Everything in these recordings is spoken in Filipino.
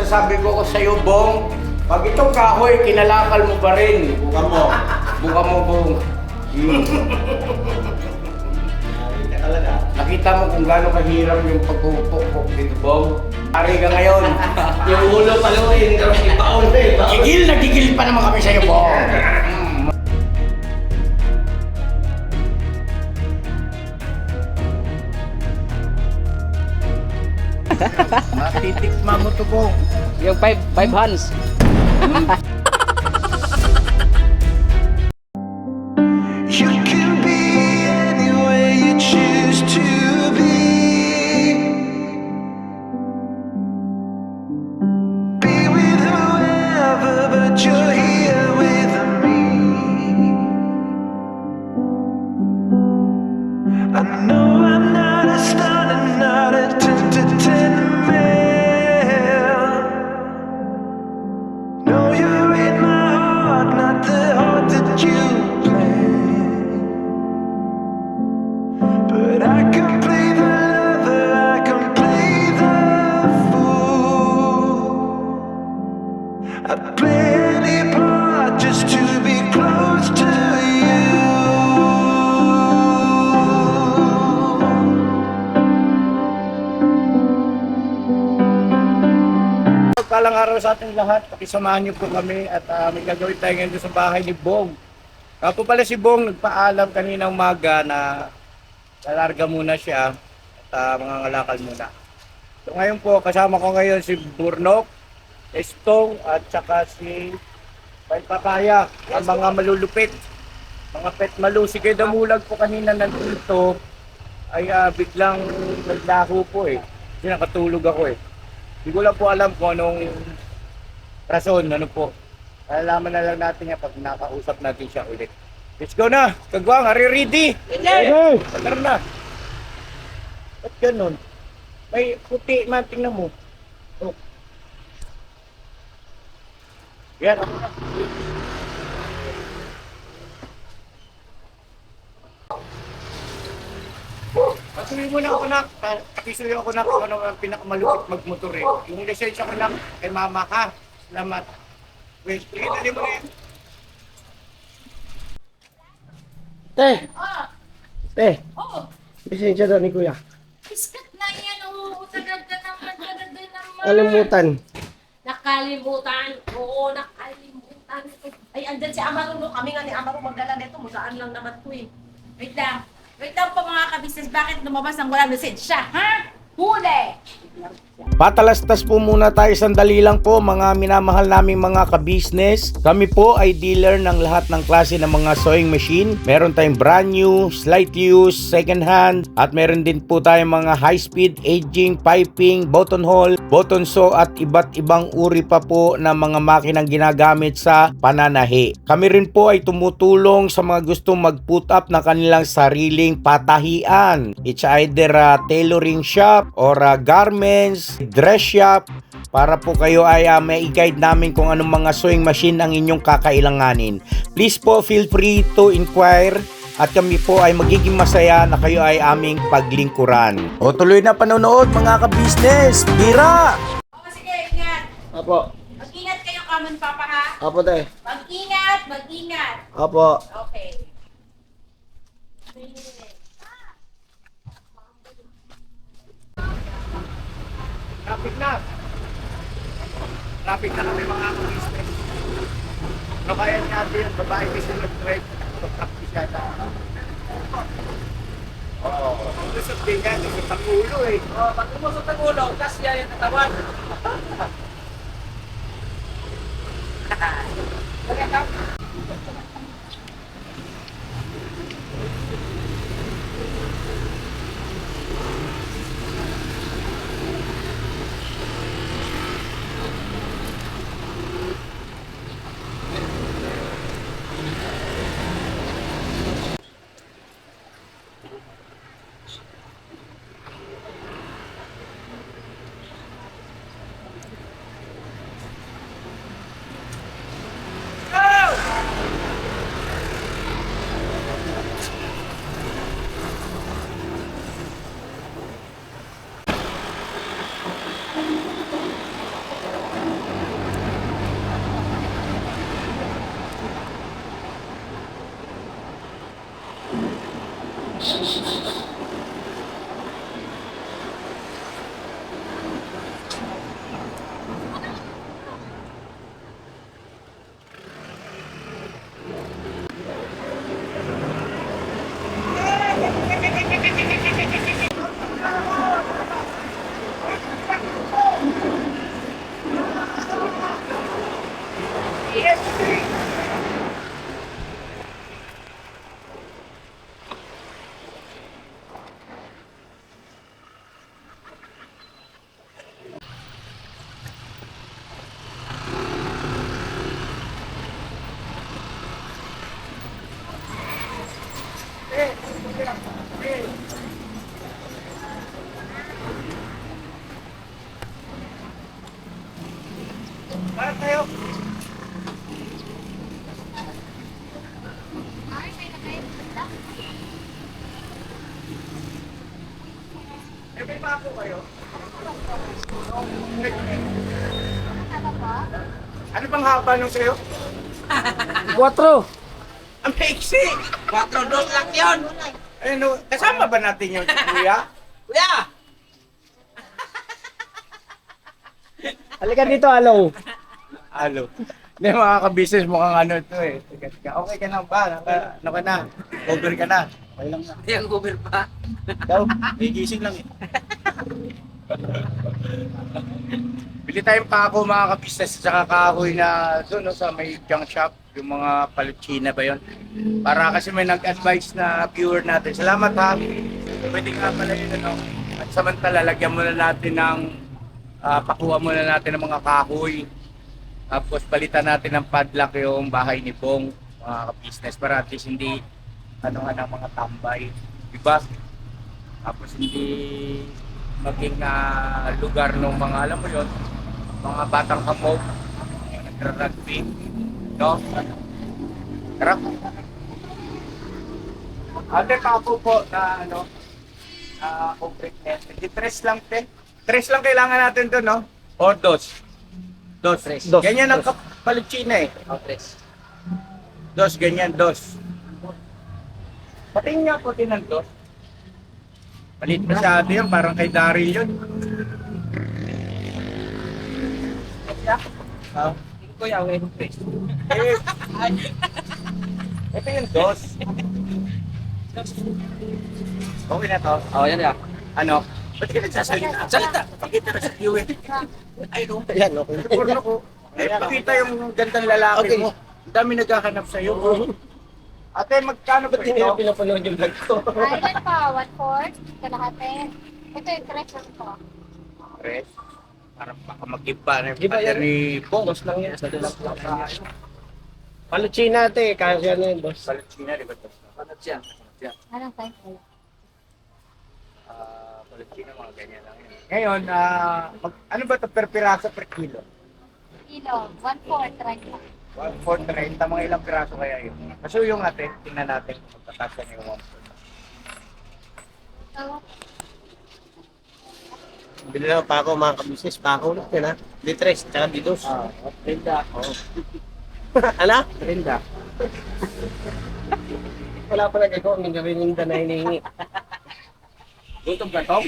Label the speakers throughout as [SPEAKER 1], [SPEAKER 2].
[SPEAKER 1] masasabi ko sa'yo, Bong, pag itong kahoy, kinalakal mo pa rin. Buka mo. Buka mo, Bong.
[SPEAKER 2] Nakita talaga.
[SPEAKER 1] Nakita mo kung gaano kahirap yung pagpupukpok dito, Bong. Pari ka ngayon.
[SPEAKER 2] Yung ulo pa lang hindi ka ipaon eh.
[SPEAKER 1] Gigil na gigil pa naman kami sa'yo, Bong. Matitikma mo to, Bong.
[SPEAKER 3] Yung five hands.
[SPEAKER 4] You can be any way you choose to be. Be with whoever, but you're here with me. I know I'm not a star and not a 10 to 10 man. No, you're in my heart, not the heart that you planned. But I can play the lover, I can play the fool. I'd play any part just to be close to you.
[SPEAKER 1] Palang araw sa ating lahat, pakisamahan niyo po kami at may gagawin tayo ngayon sa bahay ni Bong. Kapo pala si Bong, nagpaalam kanina umaga na lalarga muna siya at mga ngalakal muna. So ngayon po, kasama ko ngayon si Burnok, Estong at saka si Papaya, ang mga malulupit, mga pet malu. Si Kuya Damulag po kanina nandito ay biglang naglaho po eh. Kasi nakatulog ako eh. Hindi ko lang po alam kung anong rason, ano po. Alalaman na lang natin yan pag nakausap natin siya ulit. Let's go na! Kagwang, are you ready? Okay! Tara na! Ba't ganun? May puti man, tingnan mo. Oh. Yan, ako na. Patuloy mo na ako na, pisuyo ako na kung ano ang pinakamalupit magmotor eh. Yung lisensya ko na kay mama ka. Salamat. Wait, dali mo na yan.
[SPEAKER 2] Te, te,
[SPEAKER 5] Oh,
[SPEAKER 2] lisensya daw ni kuya.
[SPEAKER 5] biskat na yan. Oo, tagad ka naman.
[SPEAKER 2] Alimutan.
[SPEAKER 5] Nakalimutan. Oo, nakalimutan. Ay, andyan si Amaro. No? Kami nga ni Amaro magdala nito. Musaan lang naman ko eh. Wait lang. Wait lang po mga kabisnes. Bakit lumabas ang walang lisensya? Ha? Huli!
[SPEAKER 1] Patalastas po muna tayo sandali lang po mga minamahal naming mga ka-business. Kami po ay dealer ng lahat ng klase ng mga sewing machine. Meron tayong brand new, slight use, second hand, at meron din po tayong mga high speed, aging, piping, button hole, button sew at iba't ibang uri pa po ng mga makinang ginagamit sa pananahi. Kami rin po ay tumutulong sa mga gustong mag-put up ng kanilang sariling patahian. It's either a tailoring shop or garments, dress shop, para po kayo ay may i-guide namin kung anong mga sewing machine ang inyong kakailanganin. Please po feel free to inquire at kami po ay magiging masaya na kayo ay aming paglingkuran. O tuloy na panonood mga ka-business! Bira!
[SPEAKER 5] Oo, sige, ingat.
[SPEAKER 2] Apo,
[SPEAKER 5] Mag-ingat kayo, Kamon Papa, ha?
[SPEAKER 2] apo te.
[SPEAKER 5] Mag-ingat, mag-ingat.
[SPEAKER 2] Apo.
[SPEAKER 5] Okay.
[SPEAKER 1] Traffic na! Traffic na kami mga ka-business. Ano kaya natin yung babae kasi nag-drive practice yata. Oo. Lusot din yan, lusot ang ulo eh.
[SPEAKER 3] Oh, pag umusok ang ulo, tas yan yung katawan.
[SPEAKER 1] Go! pa ako kayo? Ano bang haba nung sa'yo?
[SPEAKER 2] 4.
[SPEAKER 1] Ang maiksi!
[SPEAKER 3] 4 dos lang yun.
[SPEAKER 1] Ano, kasama ba natin yung kuya?
[SPEAKER 3] Kuya!
[SPEAKER 2] Halika dito, Along.
[SPEAKER 1] Alo. Hindi, mga ka-business, mukhang ano ito eh. Okay ka na ba? Ano ka na? Over ka na? Okay lang na.
[SPEAKER 3] Yung Uber pa.
[SPEAKER 1] Daw, gigising lang eh. Bili tayong pako mga ka-business sa kahoy na doon no, sa may junk shop, yung mga paluchina ba yon? Para kasi may nag-advise na viewer natin. Salamat ha. Pwede nga pala yun ano. At samantala, lagyan muna natin ng pakuha muna natin ng mga kahoy. Tapos palitan natin ng padlock yung bahay ni Bong, mga ka-business, para at least hindi ano nga ng mga tambay. Diba? Tapos hindi maging lugar ng mga alam mo yon, mga batang kamog, mga nagra-rugby, no? Tara. Ate pa ako po na ano, concrete net. Hindi tres lang te. Tres lang kailangan natin to, no? O dos. Dos.
[SPEAKER 2] Dos.
[SPEAKER 1] Ganyan ang paluchina eh.
[SPEAKER 3] Oh, 3.
[SPEAKER 1] Dos, ganyan, dos. Patingin nga po din ng dos. Palit masyado yun, parang kay Daryl yun. Ah,
[SPEAKER 3] Kuya, wait, 3.
[SPEAKER 1] eh, ito yung dos. Okay na to.
[SPEAKER 3] Oh, yan ya.
[SPEAKER 1] Ano? Ba't ka nagsasalita? Salita! Pakita na sa viewer. Ay, no.
[SPEAKER 2] Ayan, okay.
[SPEAKER 1] Porno ko. Eh, pakita yung gandang lalaki
[SPEAKER 2] Okay.
[SPEAKER 1] mo. Ang dami naghahanap sa'yo. Ate, magkano ba
[SPEAKER 2] Ba't hindi na
[SPEAKER 1] ito?
[SPEAKER 2] pinapanood yung vlog ko?
[SPEAKER 6] Ilan pa? 1/4? Kalahati? Ito yung 3 ko.
[SPEAKER 1] Tres. Parang baka mag-iba na yung
[SPEAKER 2] Iba
[SPEAKER 1] pader
[SPEAKER 2] yan.
[SPEAKER 1] ni Bong.
[SPEAKER 2] Boss lang yan. Sa lang tayo. Paluchina ate, kaya na yun, boss.
[SPEAKER 1] Paluchina, di ba ito?
[SPEAKER 3] Ano siya?
[SPEAKER 6] Anong size ko?
[SPEAKER 1] Paluchina, mga ganyan lang yun. Ngayon, ano ba ito per piraso per kilo?
[SPEAKER 6] Kilo, 1/4, right lang.
[SPEAKER 1] 1/4 30, mga ilang piraso kaya yun? Kasi yung ate, tingnan natin kung magkakasya niya yung 1/4.
[SPEAKER 6] So,
[SPEAKER 2] Bili lang pa ako mga kabisnes, pa ako ulit yun ha. Di 3, tsaka di 2.
[SPEAKER 1] Rinda.
[SPEAKER 2] Ano?
[SPEAKER 1] Rinda.
[SPEAKER 2] Wala pa nagagawa, may gawin na hinihingi.
[SPEAKER 1] Gutom ka, Tom?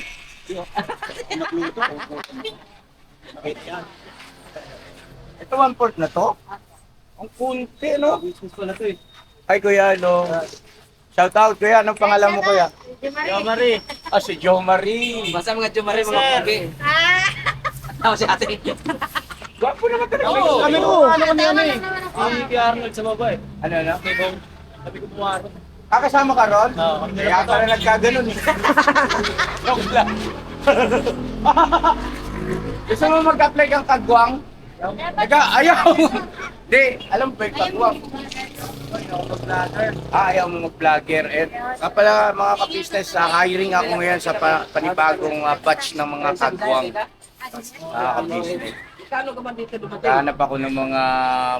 [SPEAKER 1] Ito 1/4 na to? Ang kunti, no?
[SPEAKER 2] Business ko na to eh.
[SPEAKER 1] Ay, kuya, no? Shout out, kuya. Anong pangalan mo, kuya?
[SPEAKER 6] Di
[SPEAKER 1] Marie. Ah, si Jo Marie.
[SPEAKER 3] Basta mga Jumari, mga pugi. Tao si ate.
[SPEAKER 1] Gwapo naman talaga.
[SPEAKER 2] Oo,
[SPEAKER 1] ano?
[SPEAKER 2] ano kami ano eh.
[SPEAKER 6] Si
[SPEAKER 2] Si Arnold sa baba eh.
[SPEAKER 1] Ano, no?
[SPEAKER 2] Sabi ko pumarap.
[SPEAKER 1] Kasama ka ron?
[SPEAKER 2] Oo.
[SPEAKER 1] Kaya pala nagkaganon eh. Joke lang. Gusto mo mag-apply kang kagwang? Ayaw! Di, alam ba yung kagwang? Ayaw mo mag-vlogger. And pala mga ka-business, hiring ako ngayon sa panibagong batch ng mga kagwang. Ka-business.
[SPEAKER 3] Kano ka man dito dumating?
[SPEAKER 1] Hanap ako ng mga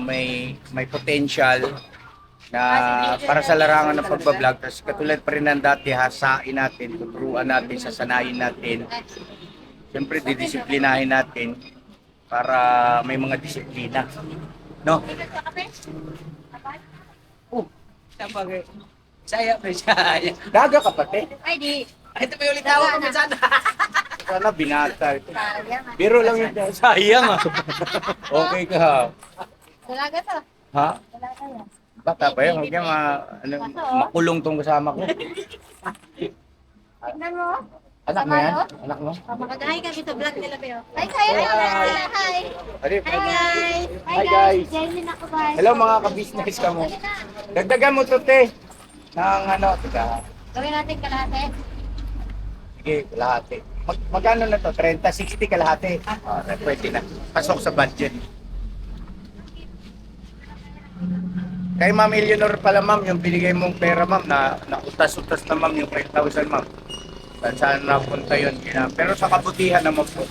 [SPEAKER 1] may potential na para sa larangan ng pagbablog. Tapos katulad pa rin ng dati, hasain natin, tuturuan natin, sasanayin natin. Siyempre, didisiplinahin natin para may mga disiplina. No?
[SPEAKER 3] Saan bagay? Saya pa saya.
[SPEAKER 1] Daga ka pati.
[SPEAKER 6] Ay, di.
[SPEAKER 3] Ito pa yung ulit tawag ko minsan.
[SPEAKER 1] Sana binata ito.
[SPEAKER 6] Sayang.
[SPEAKER 1] Biro lang yun. Sayang ah. Okay ka.
[SPEAKER 6] Dalaga to.
[SPEAKER 1] Ha?
[SPEAKER 6] Dalaga yan.
[SPEAKER 1] Bata pa yan. Huwag yan makulong tong kasama ko.
[SPEAKER 6] Tignan mo.
[SPEAKER 1] Anak mo yan? Anak mo?
[SPEAKER 6] Mag-hi ka dito, vlog nila ba Hi kayo. Hi.
[SPEAKER 1] Ari,
[SPEAKER 6] Hi guys.
[SPEAKER 1] Hi, guys.
[SPEAKER 6] Jailin ako guys.
[SPEAKER 1] Hello mga ka-business ka mo. Dagdagan mo to te. Ng ano, tiga.
[SPEAKER 6] Gawin natin kalahati.
[SPEAKER 1] Sige, kalahati. Magkano na to? 30, 60 kalahati. Pwede na. Pasok sa budget. Kay Ma'am Eleanor pala ma'am, yung binigay mong pera ma'am, na utas-utas na ma'am yung 5,000 ma'am. Saan napunta yun? Pero sa kabutihan naman po.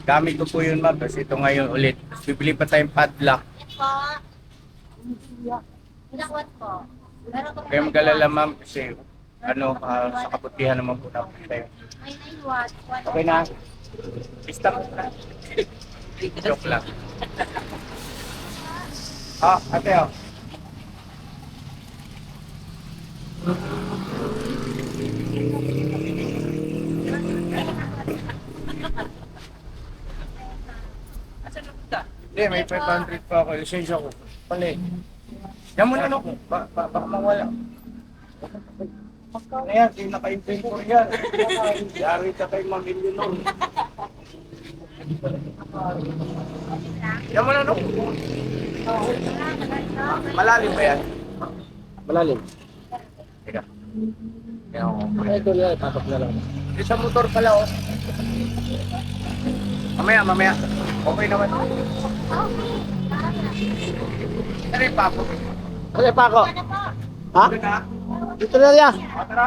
[SPEAKER 1] Gamit ko po yun ma'am. Tapos ito ngayon ulit. Tapos bibili pa tayong padlock.
[SPEAKER 6] Po. Inakwat po. Meron ko
[SPEAKER 1] Kaya mag-alala ma'am kasi sa kabutihan naman po namin tayo.
[SPEAKER 6] May 9 watt.
[SPEAKER 1] Okay na. Stop na. Joke lang. Ate oh. Hindi, may 500 pa ako. Lisensya ko. Pali. Yan mo na no. Baka mawala. Ano yan? Di naka-inventory yan. Yari ka kay mamilyon nun. Yan mo na no. Malalim ba yan?
[SPEAKER 2] Malalim.
[SPEAKER 1] Teka. Yan ako.
[SPEAKER 2] Ay, ito na, tapak na lang.
[SPEAKER 1] Sa motor pala oh. Mamaya. Okay naman. Ano yung papo?
[SPEAKER 2] Ano pa ako? Ha?
[SPEAKER 1] Ito na.
[SPEAKER 2] Dito na niya.
[SPEAKER 1] Tara.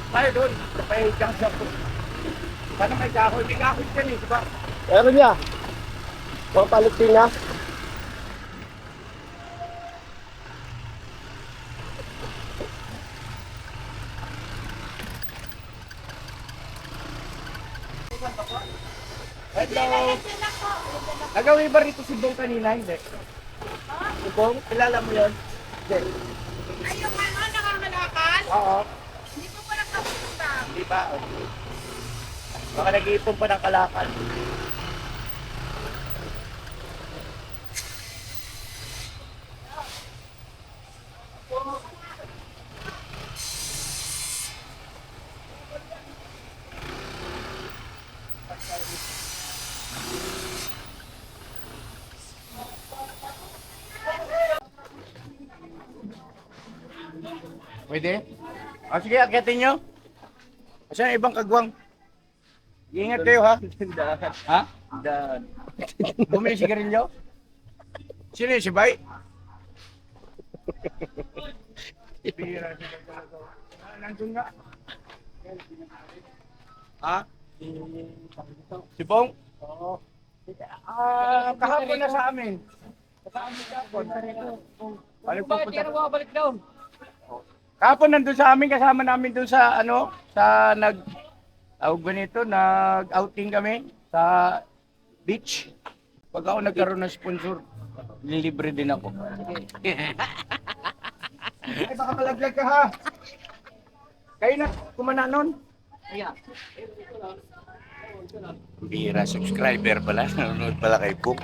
[SPEAKER 1] Tayo doon. May junction po. Paano may kahoy? May kahoy dyan eh, di ba?
[SPEAKER 2] Meron niya. Papalit na.
[SPEAKER 1] Hello. Nagawin ba rito si Bong kanina? Hindi. Si Bong? Kilala mo yun? Hindi.
[SPEAKER 5] Ay, yung ano, nangangalakal?
[SPEAKER 1] Oo.
[SPEAKER 5] Hindi ko pa nakapunta.
[SPEAKER 1] Hindi ba? Okay. Baka nag-iipon pa ng kalakal. Pwede? Sige, akitin nyo. Kasi ang ibang kagwang. Ingat kayo ha. Ha? Bumili sigarilyo? Sino yun? Si Bay? Bira siya talaga. Nandun nga. Ha? Si Bong? Oo. Kahapon na sa amin. Sa amin kahapon. Balik pupunta.
[SPEAKER 3] Balik daw.
[SPEAKER 1] Kahapon nandun sa amin, kasama namin dun sa sa tawag ba nito, nag-outing kami sa beach. Pag ako nagkaroon ng sponsor, lilibre din ako. Ay, baka malaglag ka ha. Kayo na, kumana nun. Bira, subscriber pala. Nanonood pala kay Book.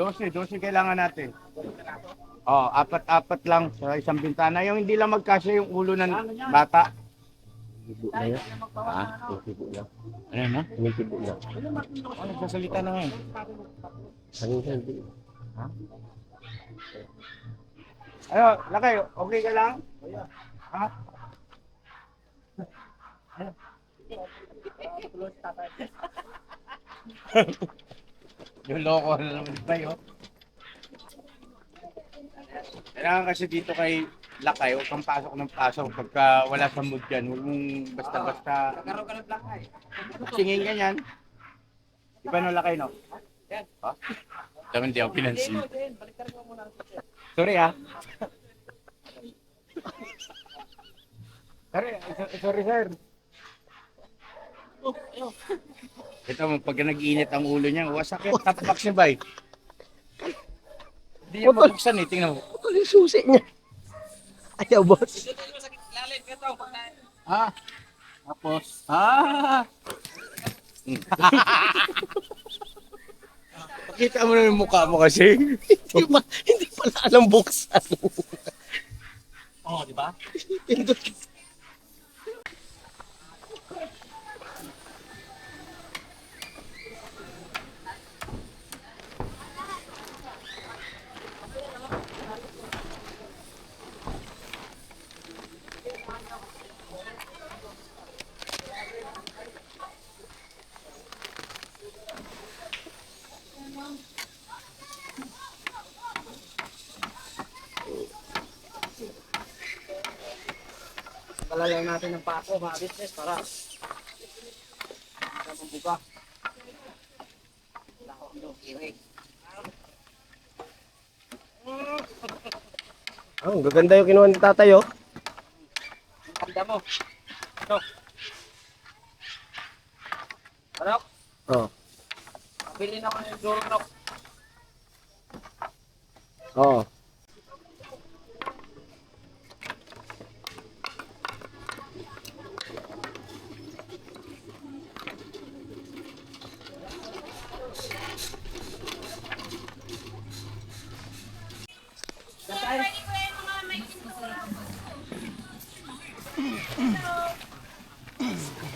[SPEAKER 1] 12 kailangan natin. Oh, apat-apat lang sa isang bintana. Yung hindi lang magkasya yung ulo ng bata. Ha? Ano na? Oh, nagsasalita na ngayon. Ano, lakay, okay ka lang? Ha? Yung loko na naman tayo. Kailangan kasi dito kay Lakay, huwag kang pasok ng pasok pagka wala sa mood yan. Huwag mong basta-basta.
[SPEAKER 3] Nagkaroon ka ng Lakay.
[SPEAKER 1] Singin ka yan. Di ba no Lakay, no? Ha? Tama, hindi ako pinansin. Sorry ha. Sorry sir. Ito mo, pag nag-iinit ang ulo niya, wasakit, tapbox niya ba eh? Hindi niya mabuksan eh, tingnan mo.
[SPEAKER 2] Ito yung susi niya. Ayaw, boss.
[SPEAKER 3] Lalim ka to.
[SPEAKER 1] Ah, tapos, Pakita mo na yung mukha mo kasi.
[SPEAKER 2] Hindi pala alam buksan.
[SPEAKER 3] Oh, di ba?
[SPEAKER 2] Pala lang natin ng pako, mga business, para mabuga. Ang gaganda yung kinuha ni tatay, oh.
[SPEAKER 3] Ganda mo. Ito. Ano?
[SPEAKER 2] Oh.
[SPEAKER 3] Bili na ko ng Jornok.
[SPEAKER 2] Oo.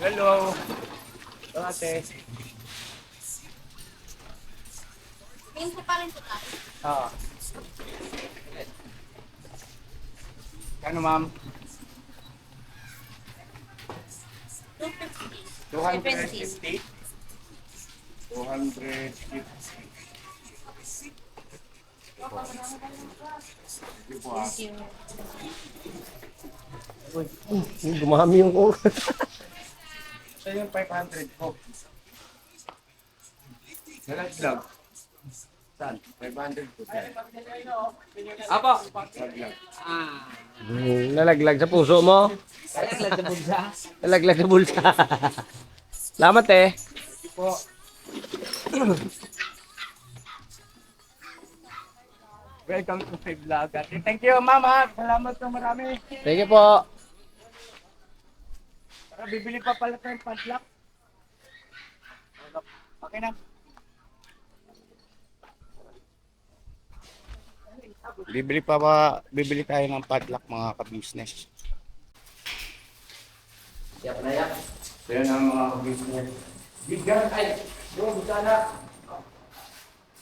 [SPEAKER 2] Hello. Ate.
[SPEAKER 6] Info pa rin po tayo.
[SPEAKER 2] Ah.
[SPEAKER 1] Ano ma'am?
[SPEAKER 6] 250.
[SPEAKER 1] 250.
[SPEAKER 2] Dumami yung ulo.
[SPEAKER 1] Siya yung 500 po. Nalaglag. Saan? 500 po.
[SPEAKER 3] Apo.
[SPEAKER 1] Nalaglag.
[SPEAKER 3] Ah.
[SPEAKER 2] Nalaglag sa puso mo.
[SPEAKER 3] Nalaglag sa bulsa.
[SPEAKER 2] Nalaglag sa bulsa. Salamat eh.
[SPEAKER 1] Po. Welcome to my vlog. Thank you, mama. Salamat na marami.
[SPEAKER 2] Thank you po.
[SPEAKER 1] Para bibili pa pala tayong padlock. Okay na. Bibili tayo ng padlock mga ka-business.
[SPEAKER 3] Yak na yak.
[SPEAKER 1] So yan ang mga ka-business. Bigan, ay, doon, sana.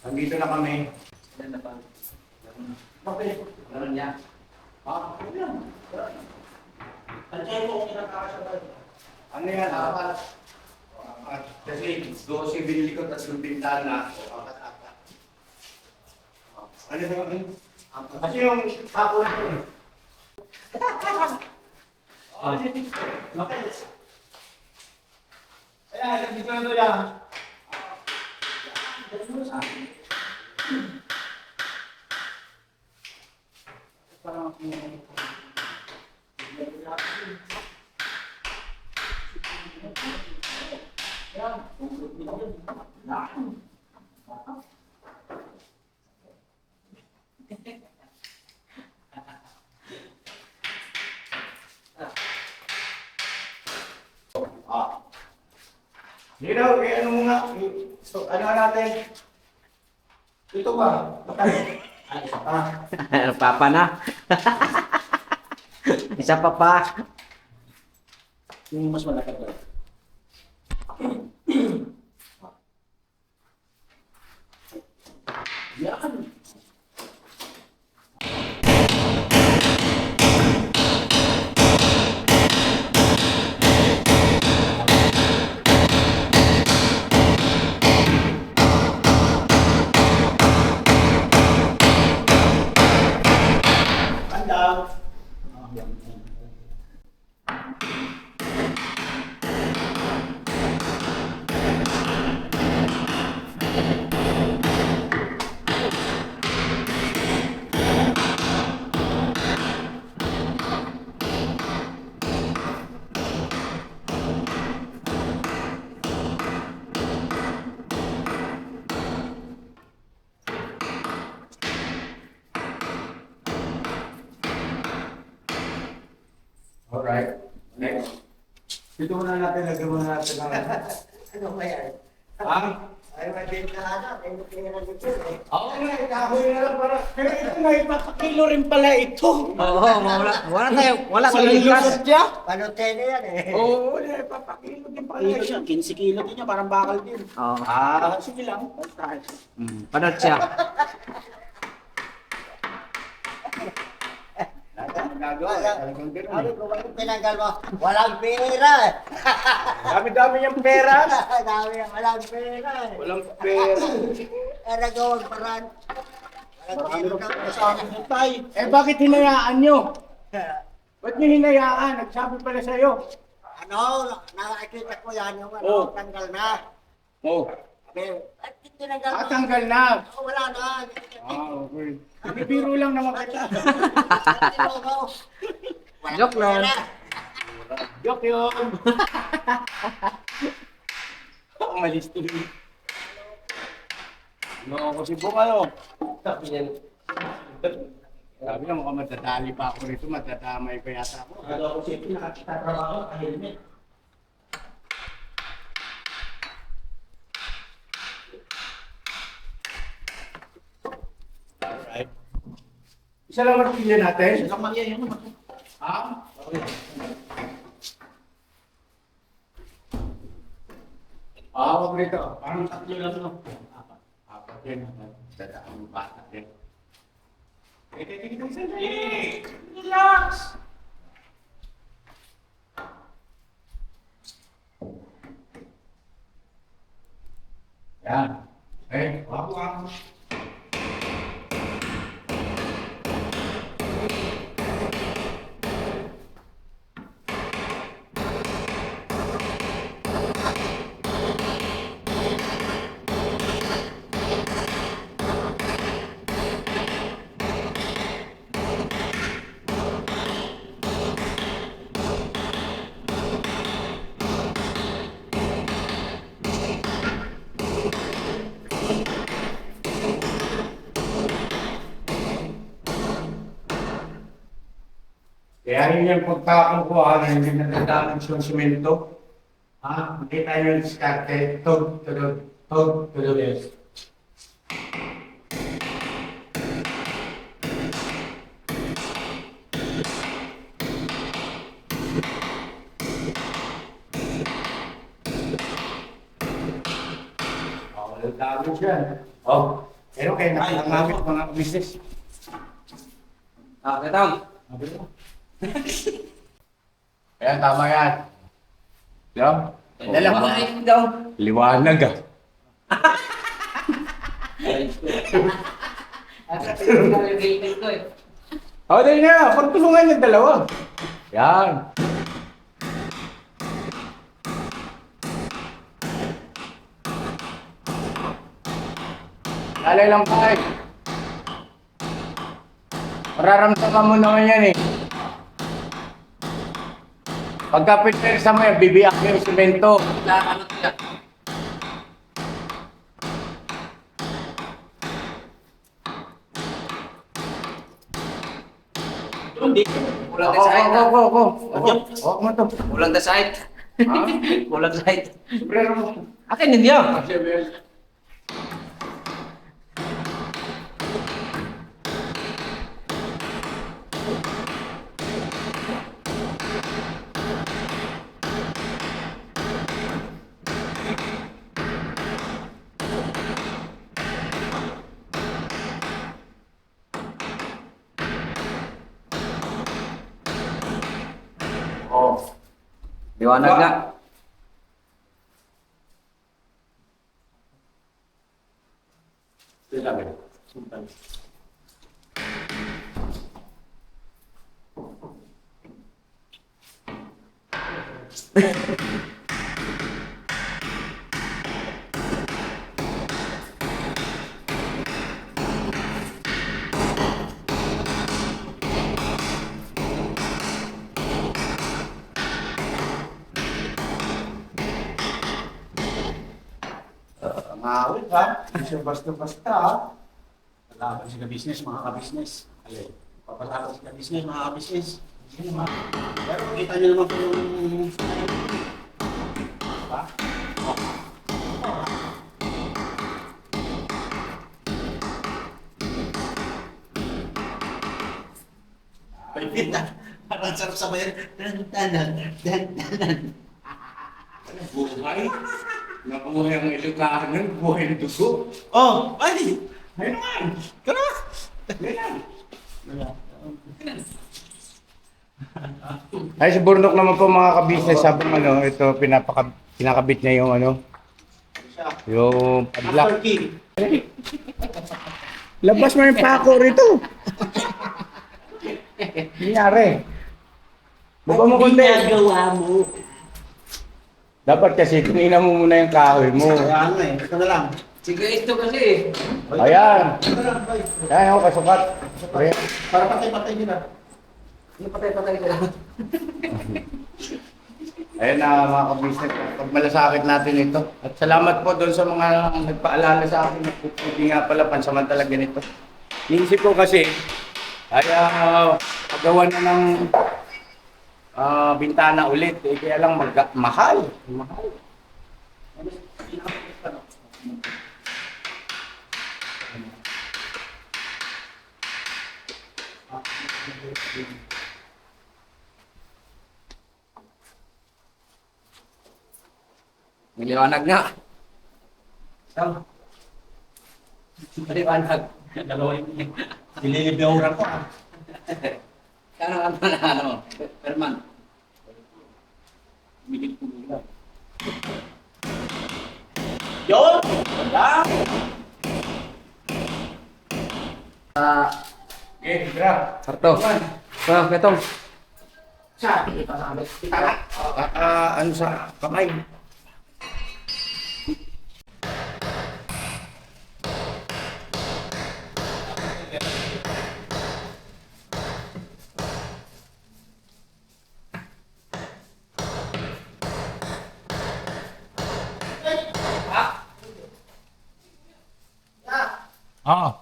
[SPEAKER 1] Nandito na kami.
[SPEAKER 3] Ganda pa.
[SPEAKER 1] Okay.
[SPEAKER 3] Ganun niya.
[SPEAKER 1] Ah, ano yan? Ano yan po kung kinakasabay? Ano yan? Apat. Kasi 12 binili ko, tapos yung bintana. Apat-apat. Ano yan? Kasi yung ako na ito eh. Ayan, nandito na ito yan. Hindi daw, ano mo nga. So, ano natin? Ito ba?
[SPEAKER 3] Papa na. Isa pa pa.
[SPEAKER 1] Yung mas malaki ba? Yan. Handa. Alright. Next. Dito muna natin, lagyan muna natin ng...
[SPEAKER 2] Ano ba yan?
[SPEAKER 1] Ha?
[SPEAKER 2] Ay, mabenta ka na. Ay, mabenta dito eh.
[SPEAKER 1] Oo nga, kahoy na lang para... Pero ito nga, ipapakilo rin pala ito.
[SPEAKER 3] Oo, wala tayo. Wala
[SPEAKER 1] Sa
[SPEAKER 3] tayo
[SPEAKER 1] lusot niya?
[SPEAKER 2] Panotene yan eh.
[SPEAKER 1] Oo, ipapakilo din pala siya. 15 kilo din niya, parang bakal din.
[SPEAKER 3] Oo.
[SPEAKER 1] Ah, sige lang. Basta.
[SPEAKER 3] Panot siya.
[SPEAKER 1] Nagawa, talagang ganun
[SPEAKER 2] Ano
[SPEAKER 1] eh.
[SPEAKER 2] ko ba yung pinanggal mo? Walang pera eh.
[SPEAKER 1] Dami-dami niyang pera.
[SPEAKER 2] Dami yan, walang pera eh.
[SPEAKER 1] Walang pera.
[SPEAKER 2] Eh, nagawang paraan. Walang
[SPEAKER 1] Marami
[SPEAKER 2] pera
[SPEAKER 1] na
[SPEAKER 2] na.
[SPEAKER 1] sa akin tay. Eh bakit hinayaan niyo? Ba't niyo hinayaan? Nagsabi pala sa'yo.
[SPEAKER 7] Ano, nakakita ko yan yung ano,
[SPEAKER 1] Oh.
[SPEAKER 7] tanggal na.
[SPEAKER 1] Oh,
[SPEAKER 7] Sabi, at tinanggal mo.
[SPEAKER 1] tanggal na.
[SPEAKER 7] Oh, wala na.
[SPEAKER 1] Okay. Bibiro lang naman kita.
[SPEAKER 3] Joke lang.
[SPEAKER 1] Joke yun. Umalis tuloy. Ano ako si Bong ano?
[SPEAKER 2] Sabi niyan.
[SPEAKER 1] Sabi na mukhang madadali pa ako rito, madadamay pa yata ako.
[SPEAKER 2] Ano ako siya, nakakitatrabaho, helmet.
[SPEAKER 1] Alright. Isa lang martilyo natin.
[SPEAKER 2] Isa lang yan yung
[SPEAKER 1] Ha? Wag rito. Parang tatlo lang no. Apat yan. Dadaan yung bata din. Relax! Yan. Wag lang. Kaya yun yung pagkakakuha na hindi natandaan ng simento. Ha? Hindi tayo yung diskarte. Tog, tulog, tog, tulog. Yes. Wala tayo dyan. Oh. Pero kayo nakangamit mga business.
[SPEAKER 3] Katang.
[SPEAKER 1] Ayan, tama yan. Diyan?
[SPEAKER 3] Dala mo na yun daw.
[SPEAKER 1] Liwanag ah.
[SPEAKER 3] Asa pinag-related ko eh.
[SPEAKER 1] O, dahil na. Pagtulungan yung dalawa. Yan. Lalay lang pa eh. Mararamdaman mo naman yan eh. Pagka pinpersa mo yan, bibiyak yung simento.
[SPEAKER 3] Ano to yan?
[SPEAKER 2] Hindi.
[SPEAKER 3] Kulang na side na.
[SPEAKER 1] Ako. Huwag mo to.
[SPEAKER 3] Kulang na side.
[SPEAKER 1] Ha?
[SPEAKER 3] Kulang side.
[SPEAKER 1] Sobrero mo.
[SPEAKER 3] Akin ninyo.
[SPEAKER 1] Oh.
[SPEAKER 3] Liwanag na.
[SPEAKER 1] Ang awit ha. Hindi siya basta-basta ha. Palaban siya ka-business, mga ka-business. Alay. Papalaban siya ka-business, mga ka-business. Hindi naman. Pero kita niyo naman po yung... Ha?
[SPEAKER 7] Parang sarap sa bayan. Dan.
[SPEAKER 1] Buhay. Nabuhay ang ilukahanan, buhay ng dugo.
[SPEAKER 7] Oh, ay!
[SPEAKER 1] Ayun naman.
[SPEAKER 7] Kano?
[SPEAKER 1] Ay, si Burnok naman po mga ka-business. Sabi mo ano, ito pinakabit niya yung ano. Yung padlock. Labas mo yung pako rito. Nangyari. Baba mo konti.
[SPEAKER 7] Ginagawa mo.
[SPEAKER 1] Dapat kasi tingnan mo muna yung kahoy mo.
[SPEAKER 7] Kaya nga eh. Ito na lang.
[SPEAKER 3] Sige, ito kasi.
[SPEAKER 1] Ayan.
[SPEAKER 7] Ito na lang, boy.
[SPEAKER 1] Ayan ako, kasukat. Pre.
[SPEAKER 7] Para patay-patay nyo na.
[SPEAKER 3] Hindi patay-patay ka lang.
[SPEAKER 1] Ayan na mga ka-business, pagmalasakit natin ito. At salamat po doon sa mga nagpaalala sa akin. Hindi nga pala pansamantala ganito. Niisip ko kasi, ay paggawa na ng bintana ulit. Eh, kaya lang mahal. Mahal.
[SPEAKER 3] Maliwanag nga. Tama. Maliwanag.
[SPEAKER 7] Dalawa yun. Nililibiyawran ko ah.
[SPEAKER 3] Kano ka na ano? Perman.
[SPEAKER 7] Bigil ko nila. Yun! Wala!
[SPEAKER 1] Okay, grab.
[SPEAKER 3] Sarto. Ah, ketong.
[SPEAKER 7] Sa, ipasabit. Itala.
[SPEAKER 1] Ano sa kamay? Ah.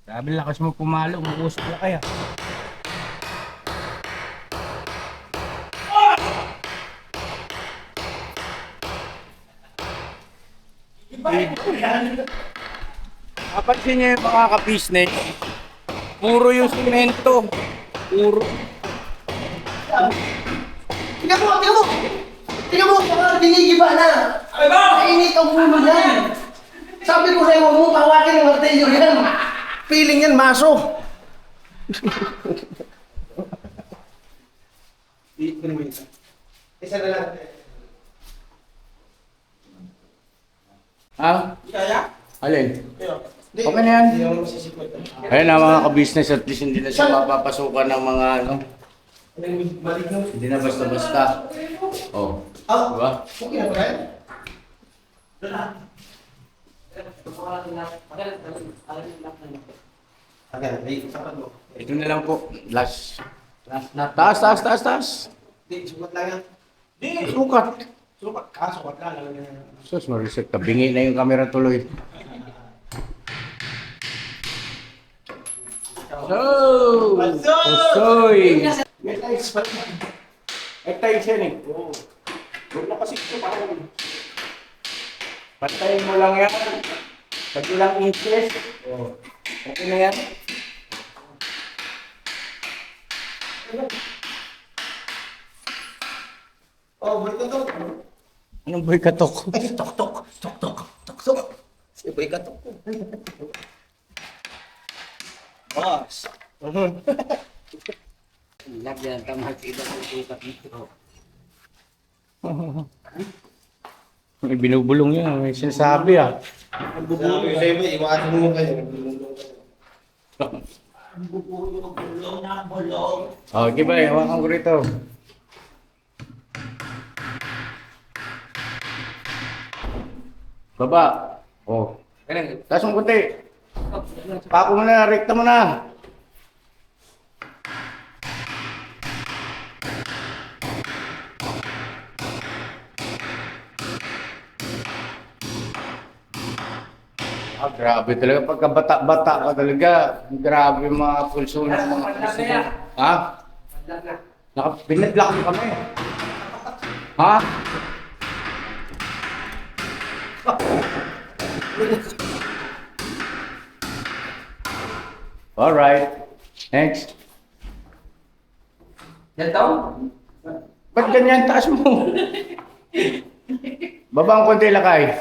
[SPEAKER 1] Sabi lakas mo pumalo, umuusok na kaya. Kapansin niyo yung mga ka-business, puro yung simento. Puro.
[SPEAKER 7] Tingnan mo! Tingnan mo! Tingnan mo! Parang ginigiba na! Ay ba? Kainit ang ulo yan! Sabi ko sa'yo, huwag mo pawakin ng martilyo yan! Feeling yan, maso! Isa na lang.
[SPEAKER 1] Ha?
[SPEAKER 7] Kaya?
[SPEAKER 1] Alin?
[SPEAKER 7] Hindi.
[SPEAKER 1] Okay na yan.
[SPEAKER 7] Hindi ako masisikwit.
[SPEAKER 1] Ayun na mga ka-business, at least hindi na siya mapapasukan ng mga ano.
[SPEAKER 7] Maligno.
[SPEAKER 1] Hindi na basta-basta. Oh.
[SPEAKER 7] Ah,
[SPEAKER 1] Diba?
[SPEAKER 7] okay na ba yan? Okay, ay, sapat mo.
[SPEAKER 1] Ito na lang po. Last. Taas, taas, taas, taas.
[SPEAKER 7] Hindi, sukat lang yan.
[SPEAKER 1] Sukat.
[SPEAKER 7] Sukat sukat lang. Alam niya.
[SPEAKER 1] Sus, mariset ka. Bingi na yung camera tuloy. So! Usoy!
[SPEAKER 7] May tiles pa rin.
[SPEAKER 1] Ektays yan eh.
[SPEAKER 7] Oo. Huwag na kasi ito parang.
[SPEAKER 1] Pantayin mo lang yan. Pag ilang inches. Oh. Okay na yan.
[SPEAKER 7] Oh, boy ko to.
[SPEAKER 1] Anong boy katok?
[SPEAKER 7] Ay, tok, tok, tok, tok, tok, tok. Si boy ka tok. Boss.
[SPEAKER 3] Lagyan ka makikita ng sukat nito.
[SPEAKER 1] May binubulong yan. May sinasabi ah.
[SPEAKER 7] Ang bubulong sa'yo mo, iwasan mo kayo.
[SPEAKER 1] Oh, okay ba? Hawakan ko rito. Baba. Oh. Taas mo kunti. Pako mo na, rekta mo na. Ah, grabe talaga. Pagkabata-bata ka talaga. Grabe yung mga pulso ng mga puso. Ha? Binadlock mo kami. Ha? Alright. Next.
[SPEAKER 3] Yan tao?
[SPEAKER 1] Ba't ganyan taas mo? Baba ang konti lakay.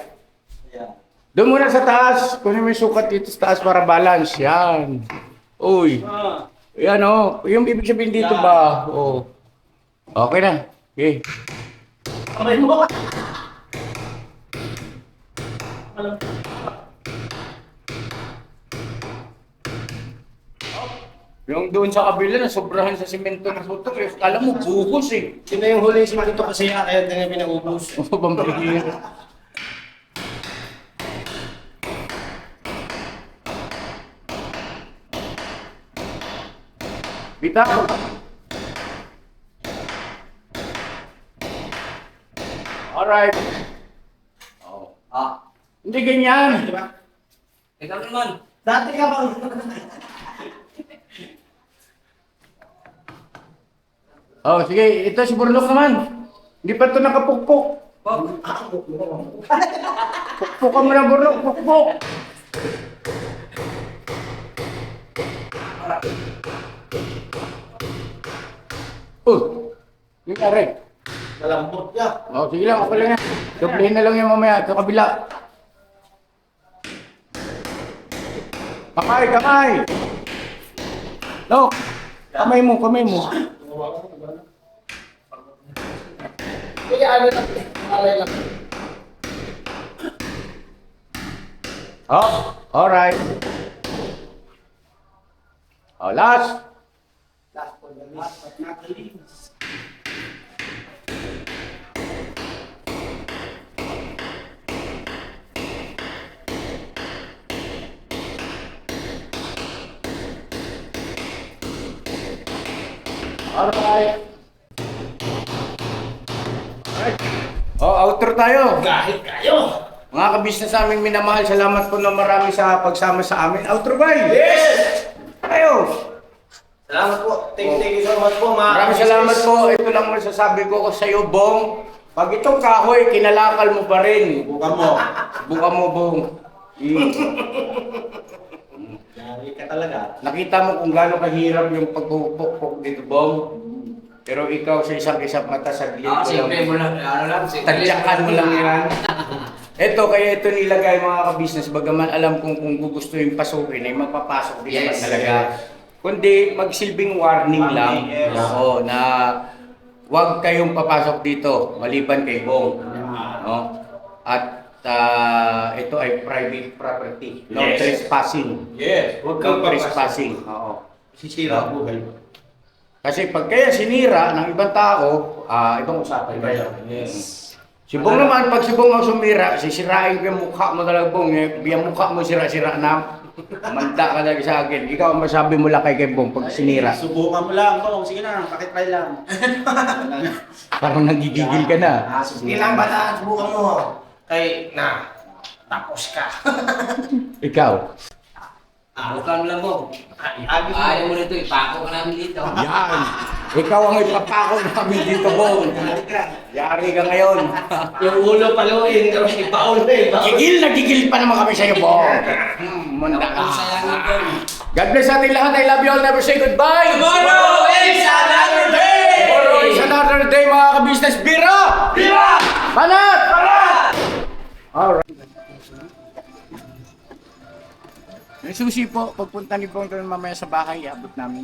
[SPEAKER 1] Doon muna sa taas. Kunin mo yung sukat dito sa taas para balance. Yan. Uy. Yan o. Yung ibig sabihin dito ba? Oh. Okay na. Okay.
[SPEAKER 7] Kamay mo.
[SPEAKER 1] Yung doon sa kabila na sobrahan sa simento na putok, eh, kala mo buhos eh.
[SPEAKER 2] Sino yung huli si Manito kasi kaya din pinaubos.
[SPEAKER 1] O, pambihir. Bitaw. Alright. Oh. Hindi ganyan.
[SPEAKER 3] Ikaw naman.
[SPEAKER 7] Dati ka bang...
[SPEAKER 1] Oh, sige. Ito si Burlok naman. Hindi pa ito nakapukpok. Pukpok ka mo na, Burlok. Pukpok. Yung kare.
[SPEAKER 7] Malambot niya.
[SPEAKER 1] Oh, sige lang. Okay lang yan. Tuplihin na lang yung mamaya. Sa kabila. Kamay, kamay. No. Kamay mo, kamay mo.
[SPEAKER 7] Kaya ano lang. Alay lang.
[SPEAKER 1] Oh, alright. Oh, last.
[SPEAKER 7] Last but not the least.
[SPEAKER 1] Alright. Alright. Oh, outro tayo.
[SPEAKER 7] Kahit kayo.
[SPEAKER 1] Mga kabisnes naming minamahal, salamat po na marami sa pagsama sa amin. Outro ba? Yes! Tayo.
[SPEAKER 2] Salamat po. Thank you so much po, mga
[SPEAKER 1] Maraming salamat po. Ito lang masasabi ko sa iyo, Bong. Pag itong kahoy, kinalakal mo pa rin.
[SPEAKER 2] Buka mo.
[SPEAKER 1] Buka mo, Bong.
[SPEAKER 2] Yari ka talaga.
[SPEAKER 1] Nakita mo kung gaano kahirap yung pagpupukpok dito, Bong. Pero ikaw sa isang mata sa gilid ko
[SPEAKER 3] Siyempre
[SPEAKER 1] lang.
[SPEAKER 3] mo lang, ano lang, simple.
[SPEAKER 1] Tadyakan mo lang yan. Ito, kaya ito nilagay mga kabisnes. Bagaman alam kong kung gugustuhin pasukin, ay magpapasok din naman
[SPEAKER 3] Yes.
[SPEAKER 1] talaga. Kundi magsilbing warning lang.
[SPEAKER 2] Yes.
[SPEAKER 1] Oo, na huwag kayong papasok dito maliban kay Bong. No? At ito ay private property. No
[SPEAKER 2] Yes.
[SPEAKER 1] trespassing.
[SPEAKER 2] Yes. Huwag kang
[SPEAKER 1] No trespassing. Oo.
[SPEAKER 2] Sisira ang buhay.
[SPEAKER 1] Kasi pag kaya sinira ng ibang tao, ibang usapan kayo.
[SPEAKER 2] Yes.
[SPEAKER 1] Si Bong naman, pag si Bong ang sumira, sisirain ko yung mukha mo talaga, Bong. Yung mukha mo sira-sira na. Manda ka talaga sa akin. Ikaw ang masabi mo lang kay Bong pag sinira.
[SPEAKER 2] Subukan mo lang to. Sige na, pakitry lang.
[SPEAKER 1] Parang nagigigil ka na.
[SPEAKER 7] Sige lang bata. Subukan mo.
[SPEAKER 2] Kay, na. Tapos ka.
[SPEAKER 1] Ikaw.
[SPEAKER 3] Bukan mo lang mo.
[SPEAKER 2] Agis mo.
[SPEAKER 3] Ayaw mo nito, ipako ka namin dito.
[SPEAKER 1] Yan. Ikaw ang ipapako namin dito, Bong. Yari ka ngayon.
[SPEAKER 2] Yung ulo paluin, tapos ipaon na ipaon.
[SPEAKER 1] Gigil pa naman kami sa'yo, Bong. Manda ka.
[SPEAKER 3] Ang sayangin ko.
[SPEAKER 1] God bless natin lahat. I love you all. Never say goodbye.
[SPEAKER 3] Tomorrow is another day!
[SPEAKER 1] Tomorrow is another day, mga kabisnes. Bira!
[SPEAKER 3] Viva!
[SPEAKER 1] Banat! Alright. May susi po, pagpunta ni Bong doon mamaya sa bahay, abot namin.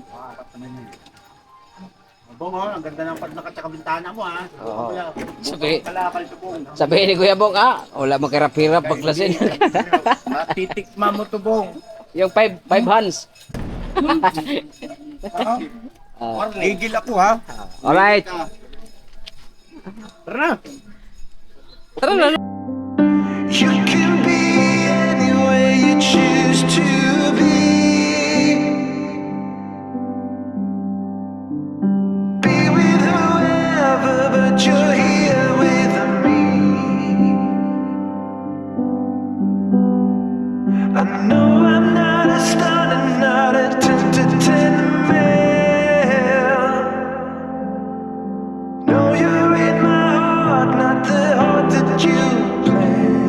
[SPEAKER 2] Bong, ang ganda ng pagnakat sa bintana mo, ha?
[SPEAKER 3] Oo.
[SPEAKER 1] Sabi. Kalakal to, Bong.
[SPEAKER 3] Sabihin ni Kuya Bong, wala magkarap-hirap paglasin.
[SPEAKER 1] Matitikma mo to, Bong.
[SPEAKER 3] Yung five hands.
[SPEAKER 1] Igil ako, ha?
[SPEAKER 3] Alright.
[SPEAKER 1] Tara.
[SPEAKER 3] Tara na.
[SPEAKER 4] You can be anywhere you choose to be. Be with whoever, but you're here with me. I know I'm not a star and not a 10 to 10 man. No, you're in my heart, not the heart that you planned.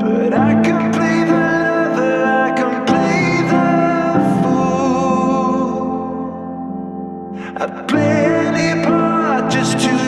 [SPEAKER 4] But I can play the lover, I can play the fool. I'd play any part just to